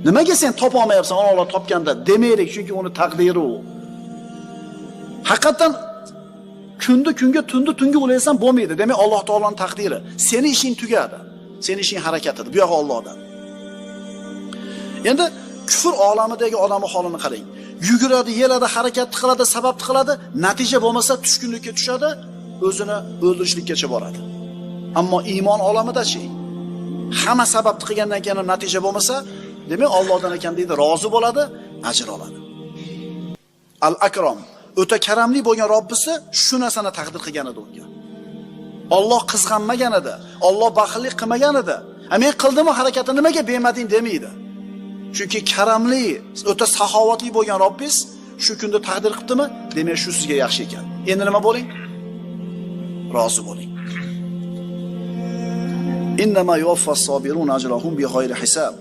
Nimaga sen topa olmayapsan, Alloh topganda demaylik, chunki uni taqdiri u. Haqiqatan kunga tunga o'laysan bo'lmaydi. Demak, Alloh taoloning taqdiri. Seni ishing tugadi. Seni ishing harakatidir. Bu yo'q Allohdan. Endi kufr olamidagi odamning holini qarang. Yuguradi, yeladi, harakat qiladi, sabab qiladi, natija bo'lmasa tushkunlikka tushadi, o'zini o'ldirishlikkacha boradi. Ammo iymon olamida-chi? Hamma sabab qilgandan keyin natija bo'lmasa, demak Allohdan ekan deydi, rozi bo'ladi, ajr oladi. Al-Akram, o'ta karamli bo'lgan Robbisi shu narsani taqdir qilgan edi unga. Alloh qizg'anmagan edi, Alloh baxillik qilmagan edi. Men qildimmi harakatni nimaga bermading demaydi. Chunki karamli, o'ta saxovatli bo'lgan Robbis shu kunda taqdir qildimi, demak shu sizga yaxshi ekan. Endi nima bo'ling? Rozi bo'ling. Innama yuwaffas sabirun ajrahum bighayri hisab.